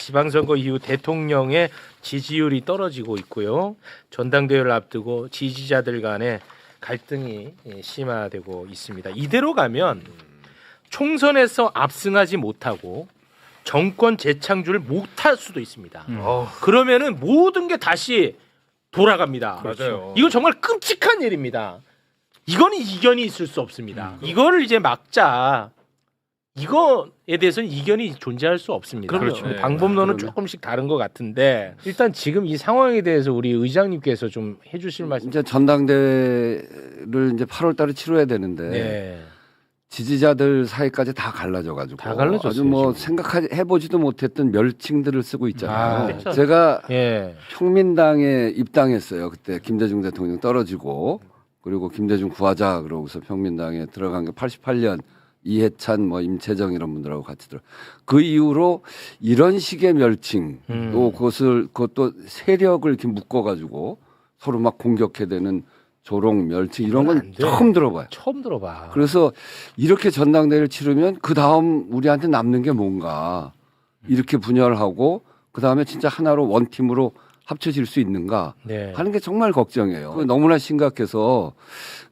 지방선거 이후 대통령의 지지율이 떨어지고 있고요. 전당대회를 앞두고 지지자들 간의 갈등이 심화되고 있습니다. 이대로 가면 총선에서 압승하지 못하고 정권 재창출을 못할 수도 있습니다. 그러면은 모든 게 다시 돌아갑니다. 맞아요. 이거 정말 끔찍한 일입니다. 이거는 이견이 있을 수 없습니다. 이거를 이제 막자. 이거에 대해서는 이견이 존재할 수 없습니다. 그렇죠. 뭐 방법론은 조금씩 다른 것 같은데 일단 지금 이 상황에 대해서 우리 의장님께서 좀 해주실 말씀. 이제 전당대회를 이제 8월달에 치러야 되는데 네. 지지자들 사이까지 다 갈라져가지고 다 갈라졌어요, 아주 뭐 지금. 해보지도 못했던 멸칭들을 쓰고 있잖아요. 그렇죠. 제가 예. 평민당에 입당했어요. 그때 김대중 대통령 떨어지고 그리고 김대중 구하자 그러고서 평민당에 들어간 게 88년. 이해찬, 뭐 임채정 이런 분들하고 같이 들어. 그 이후로 이런 식의 멸칭, 또 그것도 세력을 이렇게 묶어가지고 서로 막 공격해대는 조롱, 멸칭 이런 건 처음 들어봐요. 처음 들어봐. 그래서 이렇게 전당대회를 치르면 그 다음 우리한테 남는 게 뭔가 이렇게 분열하고 그 다음에 진짜 하나로 원팀으로 합쳐질 수 있는가 네. 하는 게 정말 걱정이에요. 너무나 심각해서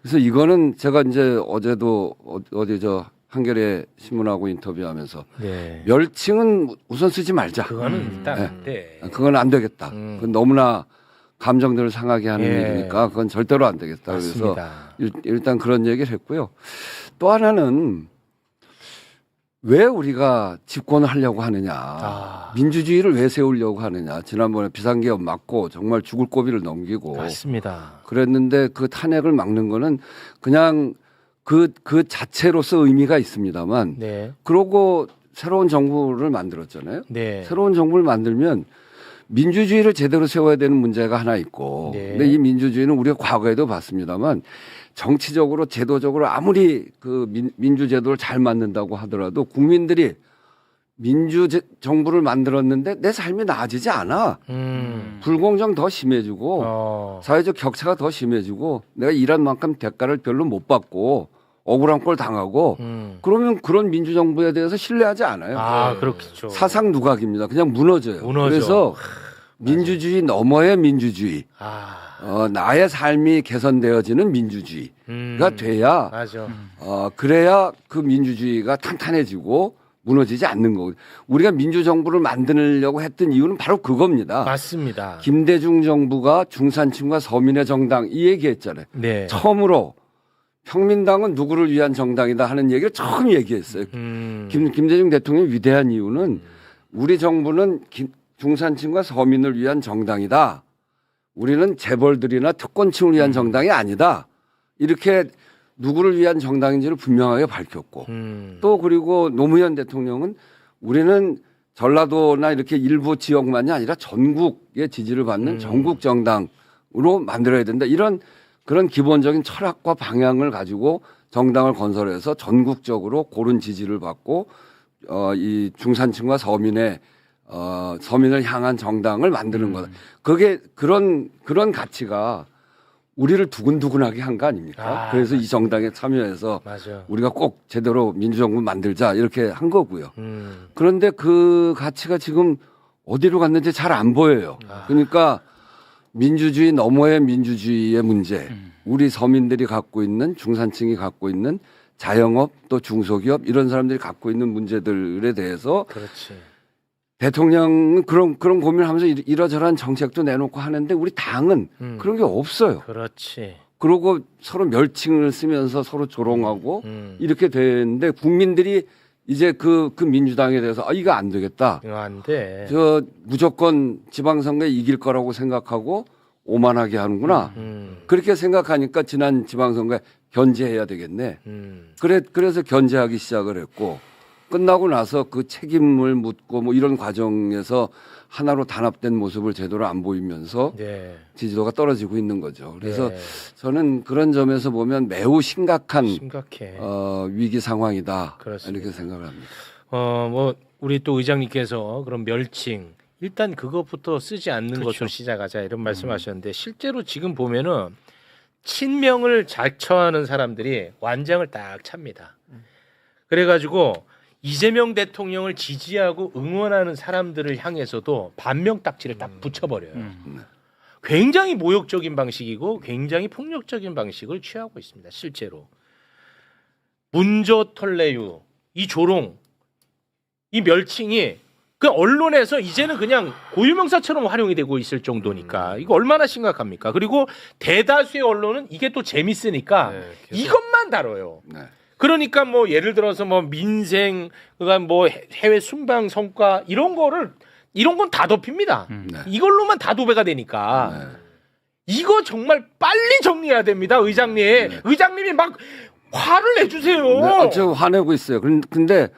그래서 이거는 제가 이제 어제도 어디 저 한겨레 신문하고 인터뷰하면서 네. 멸칭은 우선 쓰지 말자. 그거는 일단 안 돼. 그건 안 되겠다. 그건 너무나 감정들을 상하게 하는 예. 일이니까 그건 절대로 안 되겠다. 맞습니다. 그래서 일단 그런 얘기를 했고요. 또 하나는 왜 우리가 집권을 하려고 하느냐. 민주주의를 왜 세우려고 하느냐. 지난번에 비상계엄 맞고 정말 죽을 고비를 넘기고 맞습니다. 그랬는데 그 탄핵을 막는 거는 그냥 그 자체로서 의미가 있습니다만 네. 그러고 새로운 정부를 만들었잖아요. 네. 새로운 정부를 만들면 민주주의를 제대로 세워야 되는 문제가 하나 있고 네. 근데 이 민주주의는 우리가 과거에도 봤습니다만 정치적으로 제도적으로 아무리 그 민주제도를 잘 만든다고 하더라도 국민들이 민주정부를 만들었는데 내 삶이 나아지지 않아. 불공정 더 심해지고 사회적 격차가 더 심해지고 내가 일한 만큼 대가를 별로 못 받고 억울한 꼴 당하고 그러면 그런 민주정부에 대해서 신뢰하지 않아요. 아, 그렇겠죠. 사상 누각입니다. 그냥 무너져요. 그래서 민주주의 너머의 민주주의. 나의 삶이 개선되어지는 민주주의가 돼야 맞아. 그래야 그 민주주의가 탄탄해지고 무너지지 않는 거고 우리가 민주정부를 만들려고 했던 이유는 바로 그겁니다. 맞습니다. 김대중 정부가 중산층과 서민의 정당 이 얘기했잖아요. 네. 처음으로 평민당은 누구를 위한 정당이다 하는 얘기를 처음 얘기했어요. 김대중 대통령이 위대한 이유는 우리 정부는 중산층과 서민을 위한 정당이다. 우리는 재벌들이나 특권층을 위한 정당이 아니다. 이렇게 누구를 위한 정당인지를 분명하게 밝혔고 또 그리고 노무현 대통령은 우리는 전라도나 이렇게 일부 지역만이 아니라 전국의 지지를 받는 전국 정당으로 만들어야 된다. 이런 그런 기본적인 철학과 방향을 가지고 정당을 건설해서 전국적으로 고른 지지를 받고 이 중산층과 서민의 서민을 향한 정당을 만드는 거다. 그게 그런 가치가 우리를 두근두근하게 한 거 아닙니까? 그래서 이 정당에 참여해서 맞아. 우리가 꼭 제대로 민주정부 만들자 이렇게 한 거고요. 그런데 그 가치가 지금 어디로 갔는지 잘 안 보여요. 그러니까 민주주의 너머의 민주주의의 문제, 우리 서민들이 갖고 있는 중산층이 갖고 있는 자영업 또 중소기업 이런 사람들이 갖고 있는 문제들에 대해서 그렇지. 대통령은 그런 고민을 하면서 이러저러한 정책도 내놓고 하는데 우리 당은 그런 게 없어요. 그렇지. 그러고 서로 멸칭을 쓰면서 서로 조롱하고 이렇게 되는데 국민들이 이제 그 민주당에 대해서 이거 안 되겠다. 이거 안 돼. 저 무조건 지방선거에 이길 거라고 생각하고 오만하게 하는구나. 그렇게 생각하니까 지난 지방선거에 견제해야 되겠네. 그래서 견제하기 시작을 했고 끝나고 나서 그 책임을 묻고 뭐 이런 과정에서 하나로 단합된 모습을 제대로 안 보이면서 네. 지지도가 떨어지고 있는 거죠. 그래서 네. 저는 그런 점에서 보면 매우 심각한 심각해. 위기 상황이다. 그렇습니다. 이렇게 생각을 합니다. 뭐 우리 또 의장님께서 그런 멸칭 일단 그것부터 쓰지 않는 것으로 시작하자 이런 말씀하셨는데 실제로 지금 보면은 친명을 자처하는 사람들이 완장을 딱 찹니다. 그래가지고 이재명 대통령을 지지하고 응원하는 사람들을 향해서도 반명 딱지를 딱 붙여버려요. 굉장히 모욕적인 방식이고 굉장히 폭력적인 방식을 취하고 있습니다. 실제로 문조 털레유, 이 조롱, 이 멸칭이 그 언론에서 이제는 그냥 고유명사처럼 활용이 되고 있을 정도니까 이거 얼마나 심각합니까? 그리고 대다수의 언론은 이게 또 재밌으니까 이것만 다뤄요. 네. 그러니까 뭐 예를 들어서 뭐 민생, 그러니까 뭐 해외 순방 성과 이런 건 다 덮입니다. 네. 이걸로만 다 도배가 되니까 네. 이거 정말 빨리 정리해야 됩니다, 의장님. 네. 의장님이 막 화를 내주세요. 네, 저 화내고 있어요. 근데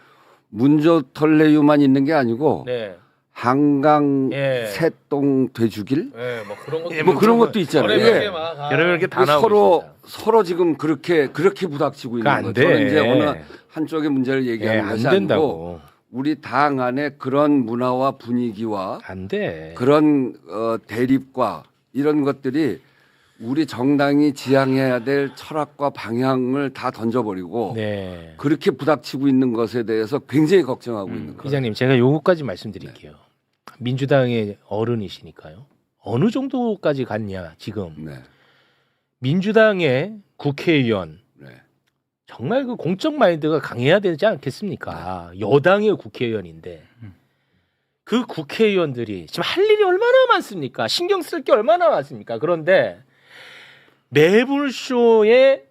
문조 털레유만 있는 게 아니고 네. 한강 예. 새똥 돼지길 네, 뭐 그런 것도 뭐 그런 것도 있잖아요. 별의별 예. 게 막 여러 개 다 나오고 서로 있습니다. 서로 지금 그렇게 부닥치고 그거 있는 안 거죠. 돼. 저는 이제 어느 한쪽의 문제를 예, 얘기하는 안 것이 아니고 된다고. 우리 당 안에 그런 문화와 분위기와 안 돼. 그런 대립과 이런 것들이 우리 정당이 지향해야 될 철학과 방향을 다 던져버리고 네. 그렇게 부닥치고 있는 것에 대해서 굉장히 걱정하고 있는 거예요. 회장님, 제가 요거까지 말씀드릴게요. 민주당의 어른이시니까요. 어느 정도까지 갔냐 지금 네. 민주당의 국회의원 네. 정말 그 공적 마인드가 강해야 되지 않겠습니까? 여당의 국회의원인데 그 국회의원들이 지금 할 일이 얼마나 많습니까? 신경 쓸 게 얼마나 많습니까? 그런데 매불쇼에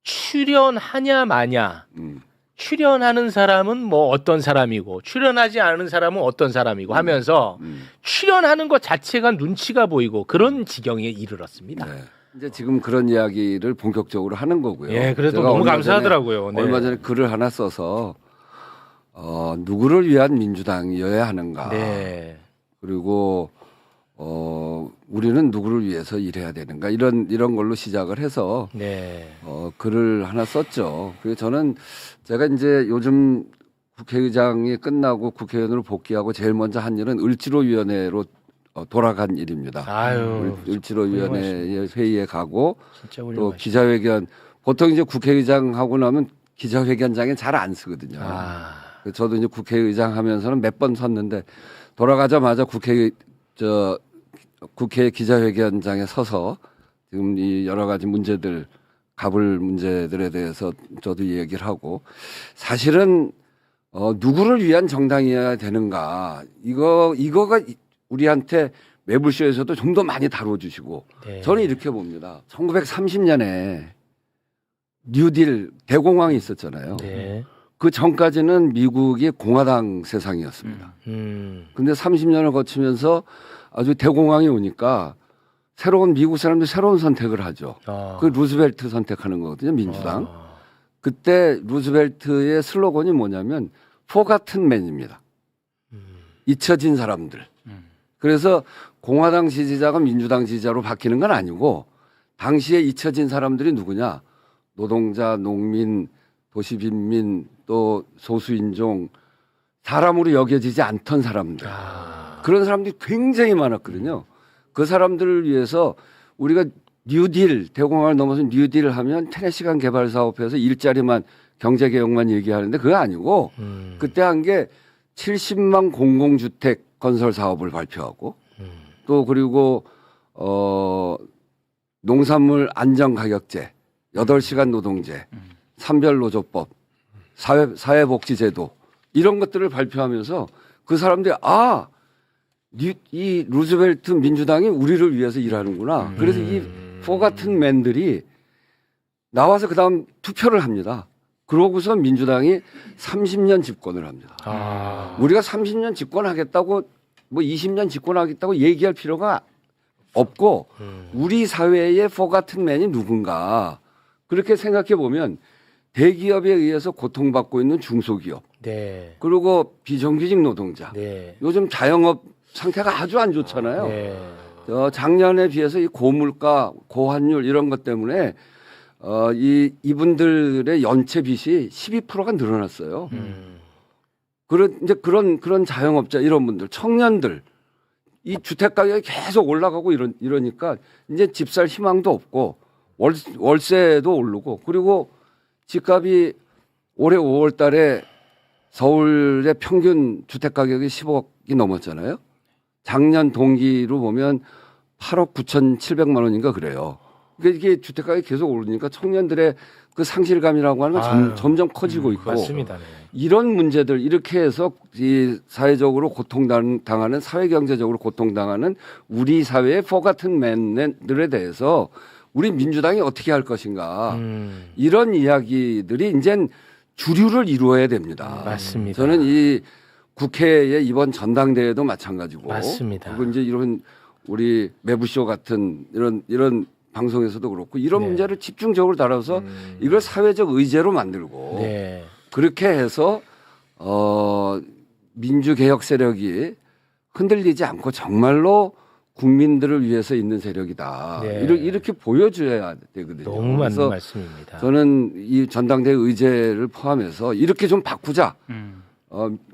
출연하냐 마냐, 출연하는 사람은 뭐 어떤 사람이고 출연하지 않은 사람은 어떤 사람이고 하면서 출연하는 것 자체가 눈치가 보이고 그런 지경에 이르렀습니다. 네. 이제 지금 그런 이야기를 본격적으로 하는 거고요. 예, 그래도 제가 너무 얼마 감사하더라고요. 네. 얼마 전에 글을 하나 써서 누구를 위한 민주당이어야 하는가. 네. 그리고 우리는 누구를 위해서 일해야 되는가 이런 걸로 시작을 해서 네. 글을 하나 썼죠. 그래서 저는 제가 이제 요즘 국회의장이 끝나고 국회의원으로 복귀하고 제일 먼저 한 일은 을지로위원회로 돌아간 일입니다. 아유, 을지로위원회 회의에 가고 진짜 또 훌륭하시다. 기자회견 보통 이제 국회의장 하고 나면 기자회견장에 잘 안 쓰거든요. 아, 그래서 저도 이제 국회의장 하면서는 몇 번 섰는데 돌아가자마자 국회 기자회견장에 서서 지금 이 여러 가지 문제들 가불 문제들에 대해서 저도 얘기를 하고 사실은 누구를 위한 정당이어야 되는가 이거가 우리한테 매불쇼에서도 좀 더 많이 다뤄주시고 네. 저는 이렇게 봅니다. 1930년에 뉴딜 대공황이 있었잖아요. 네. 그 전까지는 미국이 공화당 세상이었습니다. 근데 30년을 거치면서 아주 대공황이 오니까 새로운 미국 사람들이 새로운 선택을 하죠. 아. 그 루즈벨트 선택하는 거거든요, 민주당. 아. 그때 루즈벨트의 슬로건이 뭐냐면 포같은 맨입니다. 잊혀진 사람들. 그래서 공화당 지지자가 민주당 지지자로 바뀌는 건 아니고 당시에 잊혀진 사람들이 누구냐? 노동자, 농민, 도시빈민, 또 소수인종, 사람으로 여겨지지 않던 사람들. 아. 그런 사람들이 굉장히 많았거든요. 그 사람들을 위해서 우리가 뉴딜, 대공황을 넘어서 뉴딜을 하면 테네시간 개발 사업에서 일자리만 경제개혁만 얘기하는데 그거 아니고 그때 한 게 70만 공공주택 건설 사업을 발표하고 또 그리고 농산물 안정가격제, 8시간 노동제, 산별노조법, 사회복지제도 이런 것들을 발표하면서 그 사람들이 이 루즈벨트 민주당이 우리를 위해서 일하는구나. 그래서 이 포같은 맨들이 나와서 그다음 투표를 합니다. 그러고서 민주당이 30년 집권을 합니다. 아. 우리가 30년 집권하겠다고 뭐 20년 집권하겠다고 얘기할 필요가 없고 우리 사회의 포같은 맨이 누군가 그렇게 생각해 보면 대기업에 의해서 고통받고 있는 중소기업 네. 그리고 비정규직 노동자 네. 요즘 자영업 상태가 아주 안 좋잖아요. 네. 작년에 비해서 이 고물가, 고환율 이런 것 때문에 이분들의 연체 빚이 12%가 늘어났어요. 그런 자영업자 이런 분들, 청년들 이 주택 가격이 계속 올라가고 이러니까 이제 집 살 희망도 없고 월세도 오르고 그리고 집값이 올해 5월 달에 서울의 평균 주택 가격이 10억이 넘었잖아요. 작년 동기로 보면 8억 9,700만 원인가 그래요. 그러니까 이게 주택 가격이 계속 오르니까 청년들의 그 상실감이라고 하는 건 점점 커지고 있고 맞습니다. 네. 이런 문제들 이렇게 해서 이 사회적으로 고통당하는 사회경제적으로 고통당하는 우리 사회의 포같은 맨들에 대해서 우리 민주당이 어떻게 할 것인가 이런 이야기들이 이젠 주류를 이루어야 됩니다. 맞습니다. 저는 이 국회의 이번 전당대회도 마찬가지고 맞습니다. 그리고 이제 이런 우리 매부쇼 같은 이런 방송에서도 그렇고 이런 네. 문제를 집중적으로 다뤄서 이걸 사회적 의제로 만들고 네. 그렇게 해서 민주개혁 세력이 흔들리지 않고 정말로 국민들을 위해서 있는 세력이다. 네. 이렇게 보여줘야 되거든요. 너무 맞는 그래서 말씀입니다. 저는 이 전당대회 의제를 포함해서 이렇게 좀 바꾸자.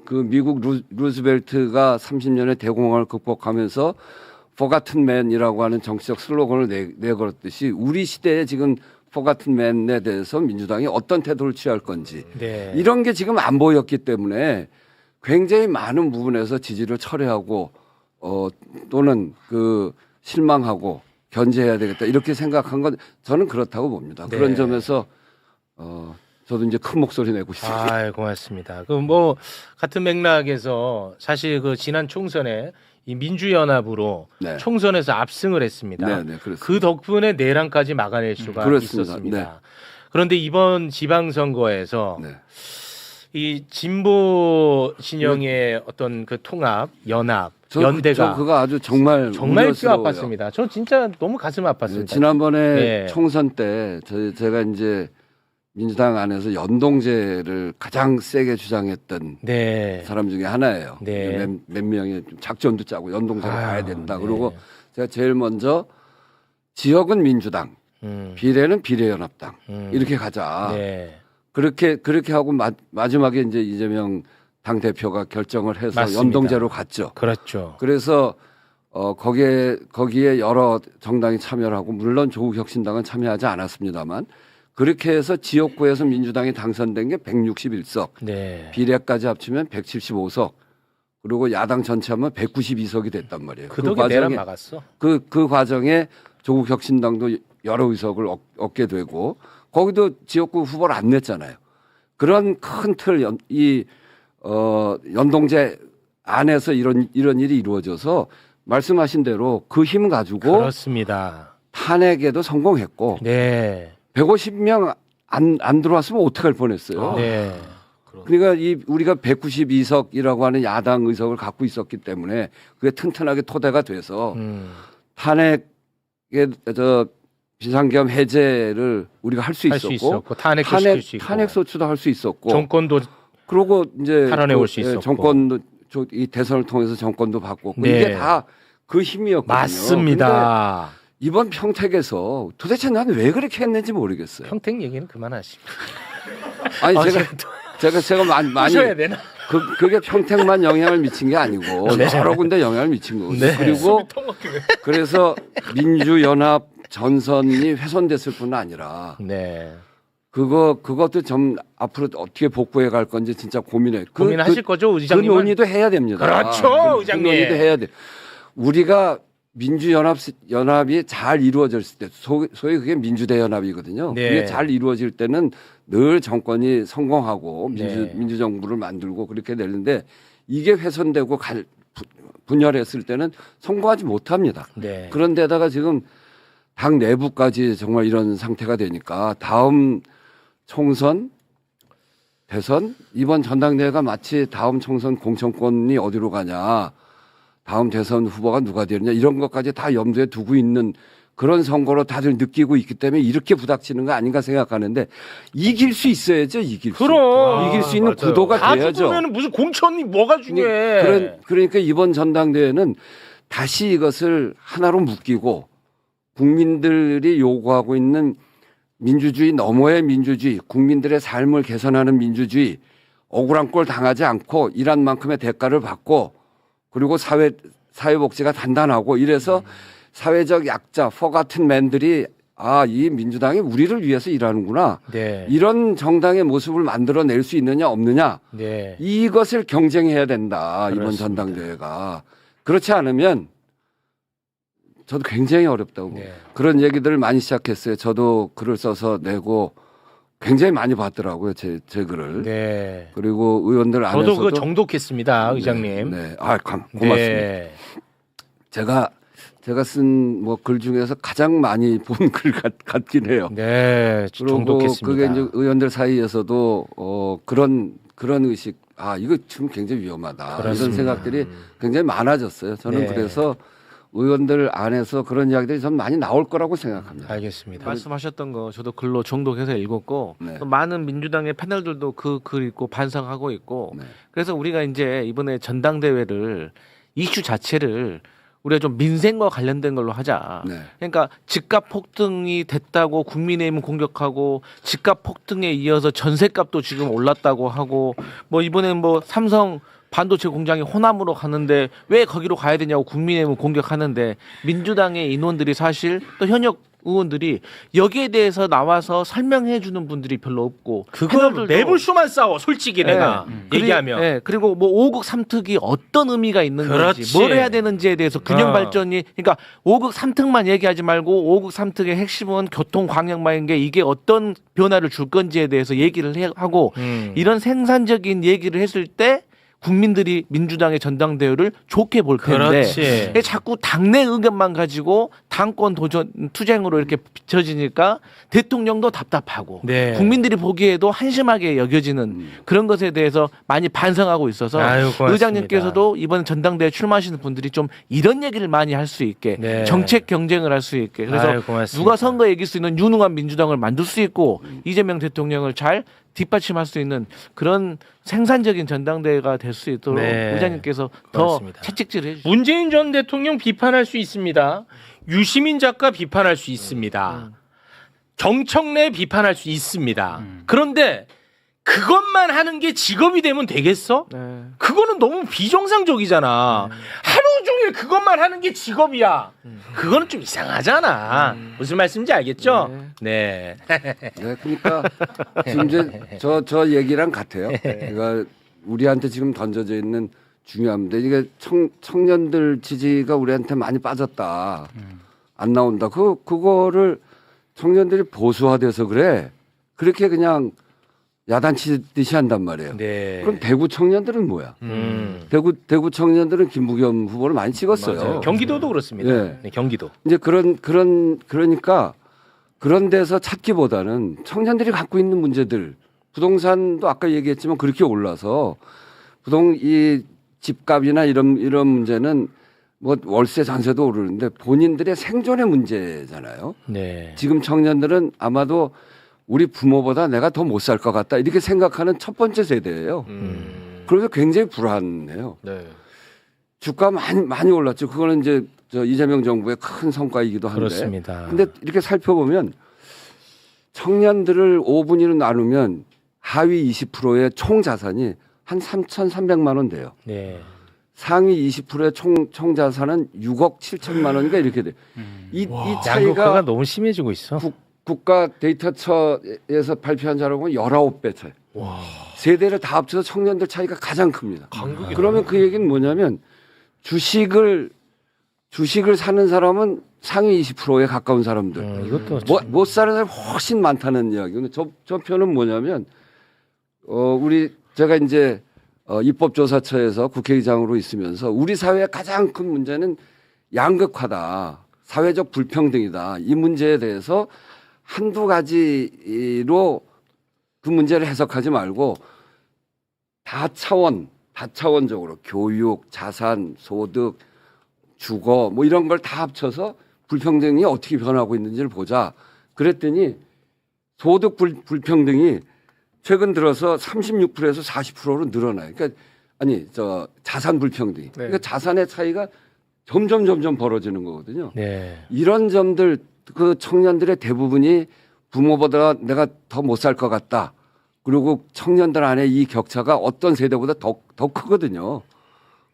그 미국 루즈벨트가 30년의 대공황을 극복하면서 포같은 맨이라고 하는 정치적 슬로건을 내걸었듯이 우리 시대에 지금 포같은 맨에 대해서 민주당이 어떤 태도를 취할 건지 네. 이런 게 지금 안 보였기 때문에 굉장히 많은 부분에서 지지를 철회하고 또는 그 실망하고 견제해야 되겠다 이렇게 생각한 건 저는 그렇다고 봅니다. 네. 그런 점에서 저도 이제 큰 목소리 내고 싶습니다. 아, 고맙습니다. 그 뭐 같은 맥락에서 사실 그 지난 총선에 이 민주연합으로 네. 총선에서 압승을 했습니다. 네, 네, 그렇습니다. 그 덕분에 내란까지 막아낼 수가 그렇습니다. 있었습니다. 네. 그런데 이번 지방선거에서 네. 이 진보 진영의 어떤 그 통합, 연합, 저 연대가 그거 아주 정말 정말 뼈 우려스러워요. 아팠습니다. 저 진짜 너무 가슴 아팠습니다. 네, 지난번에 네. 총선 때 제가 이제 민주당 안에서 연동제를 가장 세게 주장했던 네. 사람 중에 하나예요. 네. 몇 명이 좀 작전도 짜고 연동제를 아유, 가야 된다. 네. 그리고 제가 제일 먼저 지역은 민주당, 비례는 비례연합당 이렇게 가자. 네. 그렇게 하고 마지막에 이제 이재명 당 대표가 결정을 해서 맞습니다. 연동제로 갔죠. 그렇죠. 그래서 거기에 여러 정당이 참여를 하고 물론 조국혁신당은 참여하지 않았습니다만 그렇게 해서 지역구에서 민주당이 당선된 게 161석, 네. 비례까지 합치면 175석, 그리고 야당 전체하면 192석이 됐단 말이에요. 그 덕에 내란 막았어. 그 과정에 조국혁신당도 여러 의석을 얻게 되고 거기도 지역구 후보를 안 냈잖아요. 그런 큰 틀 연동제 안에서 이런 일이 이루어져서 말씀하신 대로 그 힘 가지고 그렇습니다. 탄핵에도 성공했고 네. 150명 안 들어왔으면 어떡할 뻔했어요. 네. 그러니까 우리가 192석이라고 하는 야당 의석을 갖고 있었기 때문에 그게 튼튼하게 토대가 돼서 탄핵의 비상계엄 해제를 우리가 할 수 있었고 탄핵도 수 있고 탄핵 소추도 할 수 있었고 정권도 그리고 이제 탈환해올 수 있었고 정권도 이 대선을 통해서 정권도 바꿨고 네. 이게 다 그 힘이었거든요. 맞습니다. 근데 이번 평택에서 도대체 난 왜 그렇게 했는지 모르겠어요. 평택 얘기는 그만하시고. 아니 아, 제가 많이 하셔야 되나? 그게 평택만 영향을 미친 게 아니고 네. 여러 군데 영향을 미친 거거든요. 네. 그리고 그래서 민주연합 전선이 훼손됐을 뿐 아니라 네. 그것도 좀 앞으로 어떻게 복구해 갈 건지 진짜 고민해. 고민하실 거죠, 그 의장님은? 논의도 해야 됩니다. 그렇죠, 의장님. 그 논의도 해야 돼. 우리가 민주연합이 잘 이루어졌을 때 소위 그게 민주대연합이거든요. 네. 그게 잘 이루어질 때는 늘 정권이 성공하고 네. 민주정부를 만들고 그렇게 되는데 이게 훼손되고 분열했을 때는 성공하지 못합니다. 네. 그런데다가 지금 당 내부까지 정말 이런 상태가 되니까 다음 총선, 대선, 이번 전당대회가 마치 다음 총선 공천권이 어디로 가냐, 다음 대선 후보가 누가 되느냐 이런 것까지 다 염두에 두고 있는 그런 선거로 다들 느끼고 있기 때문에 이렇게 부닥치는 거 아닌가 생각하는데 이길 수 있어야죠. 이길 수 있는 맞아요. 구도가 다 돼야죠. 죽으면 무슨 공천이 뭐가 중요해? 그러니까 이번 전당대회는 다시 이것을 하나로 묶이고 국민들이 요구하고 있는 민주주의 너머의 민주주의, 국민들의 삶을 개선하는 민주주의, 억울한 꼴 당하지 않고 일한 만큼의 대가를 받고 그리고 사회복지가 단단하고 이래서 사회적 약자, 포같은 맨들이 이 민주당이 우리를 위해서 일하는구나. 네. 이런 정당의 모습을 만들어낼 수 있느냐 없느냐. 네. 이것을 경쟁해야 된다. 이번 그렇습니다. 전당대회가. 그렇지 않으면 저도 굉장히 어렵다고. 네. 그런 얘기들을 많이 시작했어요. 저도 글을 써서 내고 굉장히 많이 봤더라고요. 제 글을. 네. 그리고 의원들 안에서도. 저도 그 정독했습니다, 의장님. 네. 고맙습니다. 네. 제가 쓴 뭐 글 중에서 가장 많이 본 글 같긴 해요. 네. 그리고 정독했습니다. 그게 이제 의원들 사이에서도 그런 의식, 이거 지금 굉장히 위험하다. 그렇습니다. 이런 생각들이 굉장히 많아졌어요. 저는 네. 그래서 의원들 안에서 그런 이야기들이 좀 많이 나올 거라고 생각합니다. 알겠습니다. 말씀하셨던 거 저도 글로 정독해서 읽었고 네. 또 많은 민주당의 패널들도 그 글 읽고 반성하고 있고 네. 그래서 우리가 이제 이번에 전당대회를 이슈 자체를 우리가 좀 민생과 관련된 걸로 하자. 네. 그러니까 집값 폭등이 됐다고 국민의힘 공격하고 집값 폭등에 이어서 전세값도 지금 올랐다고 하고 뭐 이번엔 뭐 삼성 반도체 공장이 호남으로 가는데 왜 거기로 가야 되냐고 국민의힘은 공격하는데 민주당의 인원들이 사실 또 현역 의원들이 여기에 대해서 나와서 설명해 주는 분들이 별로 없고 그걸 패널들도- 매불쇼만 싸워, 솔직히 내가 얘기하면. 네, 그리고 뭐 5국 3특이 어떤 의미가 있는 건지 그렇지. 뭘 해야 되는지에 대해서 균형 어. 발전이 그러니까 5국 3특만 얘기하지 말고 5국 3특의 핵심은 교통 광역마인 게 이게 어떤 변화를 줄 건지에 대해서 얘기를 하고 이런 생산적인 얘기를 했을 때 국민들이 민주당의 전당대회를 좋게 볼 텐데 그렇지. 자꾸 당내 의견만 가지고 당권 도전 투쟁으로 이렇게 비춰지니까 대통령도 답답하고 네. 국민들이 보기에도 한심하게 여겨지는 그런 것에 대해서 많이 반성하고 있어서 아유, 고맙습니다. 의장님께서도 이번 전당대회 출마하시는 분들이 좀 이런 얘기를 많이 할 수 있게 네. 정책 경쟁을 할 수 있게 그래서 아유, 고맙습니다. 누가 선거에 이길 수 있는 유능한 민주당을 만들 수 있고 이재명 대통령을 잘 뒷받침할 수 있는 그런 생산적인 전당대회가 될 수 있도록 네. 의장님께서 더 고맙습니다. 채찍질을 해주시죠. 문재인 전 대통령 비판할 수 있습니다. 유시민 작가 비판할 수 있습니다. 정청래 비판할 수 있습니다. 그런데 그것만 하는 게 직업이 되면 되겠어? 네. 그거는 너무 비정상적이잖아. 하루 종일 그것만 하는 게 직업이야. 그거는 좀 이상하잖아. 무슨 말씀인지 알겠죠? 네. 네, 그러니까 지금 이제 저 얘기랑 같아요. 그러니까 우리한테 지금 던져져 있는 중요합니다. 이게 청년들 지지가 우리한테 많이 빠졌다. 안 나온다. 그거를 청년들이 보수화돼서 그래. 그렇게 그냥 야단치듯이 한단 말이에요. 네. 그럼 대구 청년들은 뭐야? 대구 청년들은 김부겸 후보를 많이 찍었어요. 맞아요. 경기도도 그렇습니다. 네. 네, 경기도. 이제 그러니까 그런 데서 찾기보다는 청년들이 갖고 있는 문제들, 부동산도 아까 얘기했지만 그렇게 올라서 이 집값이나 이런 문제는 뭐 월세 전세도 오르는데 본인들의 생존의 문제잖아요. 네. 지금 청년들은 아마도 우리 부모보다 내가 더 못 살 것 같다 이렇게 생각하는 첫 번째 세대예요. 그래서 굉장히 불안해요. 네. 주가 많이 올랐죠. 그거는 이제 이재명 정부의 큰 성과이기도 한데. 그렇습니다. 근데 이렇게 살펴보면 청년들을 5분위로 나누면 하위 20%의 총 자산이 한 3,300만 원 돼요. 네. 상위 20%의 총 자산은 6억 7천만 원이니까 이렇게 돼. 이 양극화가 차이가 너무 심해지고 있어. 국가 데이터처에서 발표한 자료는 19배 차이. 세대를 다 합쳐서 청년들 차이가 가장 큽니다. 그러면 그 얘기는 뭐냐면 주식을 사는 사람은 상위 20%에 가까운 사람들. 이것도 못 사는 사람이 훨씬 많다는 이야기. 근데 저 표는 뭐냐면 제가 이제 입법조사처에서 국회의장으로 있으면서 우리 사회의 가장 큰 문제는 양극화다. 사회적 불평등이다. 이 문제에 대해서 한두 가지로 그 문제를 해석하지 말고 다차원적으로 교육, 자산, 소득, 주거 뭐 이런 걸 다 합쳐서 불평등이 어떻게 변하고 있는지를 보자. 그랬더니 소득 불평등이 최근 들어서 36%에서 40%로 늘어나요. 그러니까 자산 불평등이. 그러니까 자산의 차이가 점점 벌어지는 거거든요. 네. 이런 점들 그 청년들의 대부분이 부모보다 내가 더 못 살 것 같다. 그리고 청년들 안에 이 격차가 어떤 세대보다 더 크거든요.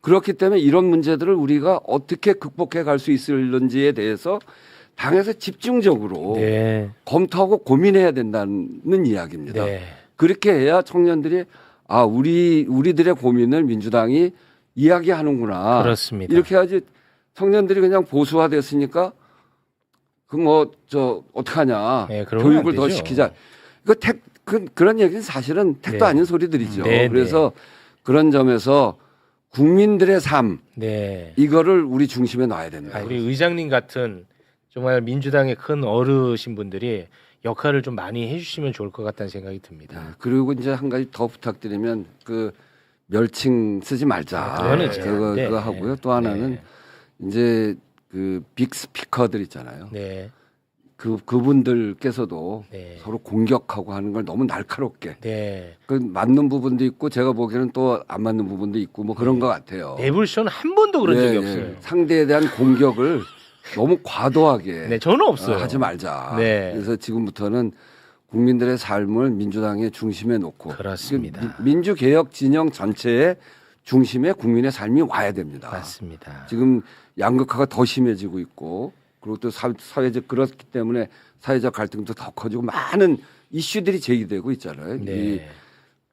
그렇기 때문에 이런 문제들을 우리가 어떻게 극복해 갈 수 있을는지에 대해서 당에서 집중적으로 네. 검토하고 고민해야 된다는 이야기입니다. 네. 그렇게 해야 청년들이 아 우리들의 고민을 민주당이 이야기하는구나. 그렇습니다. 이렇게 해야지 청년들이 그냥 보수화됐으니까 그 뭐 저 어떡하냐. 네, 그러면 교육을 안 더 되죠. 시키자. 이거 그런 얘기는 사실은 택도 네. 아닌 소리들이죠. 네, 그래서 그런 점에서 국민들의 삶 네. 이거를 우리 중심에 놔야 된다. 아, 우리 의장님 같은 정말 민주당의 큰 어르신 분들이 역할을 좀 많이 해주시면 좋을 것 같다는 생각이 듭니다. 네, 그리고 이제 한 가지 더 부탁드리면 그 멸칭 쓰지 말자. 그거는 이제 안 돼. 그거 하고요. 또 하나는 이제 그 빅 스피커들 있잖아요. 네. 그분들께서도 네. 서로 공격하고 하는 걸 너무 날카롭게 네. 그 맞는 부분도 있고 제가 보기에는 또 안 맞는 부분도 있고 뭐 그런 것 같아요. 내불쇼는 한 번도 그런 예, 적이 예. 없어요. 상대에 대한 공격을 너무 과도하게 네, 저는 없어요. 하지 말자. 네. 그래서 지금부터는 국민들의 삶을 민주당의 중심에 놓고 그렇습니다. 민주개혁 진영 전체의 중심에 국민의 삶이 와야 됩니다. 맞습니다. 지금 양극화가 더 심해지고 있고 그리고 또 사회적 그렇기 때문에 사회적 갈등도 더 커지고 많은 이슈들이 제기되고 있잖아요. 이 네.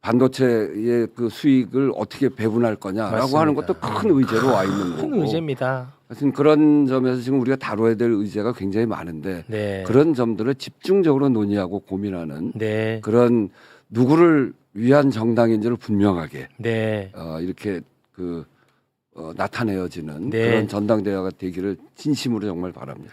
반도체의 그 수익을 어떻게 배분할 거냐라고 맞습니다. 하는 것도 큰 의제로 와 있는 큰 거고. 의제입니다. 하여튼 그런 점에서 지금 우리가 다뤄야 될 의제가 굉장히 많은데 네. 그런 점들을 집중적으로 논의하고 고민하는 네. 그런 누구를 위한 정당인지를 분명하게 네. 이렇게 나타내어지는 네. 그런 전당대회가 되기를 진심으로 정말 바랍니다.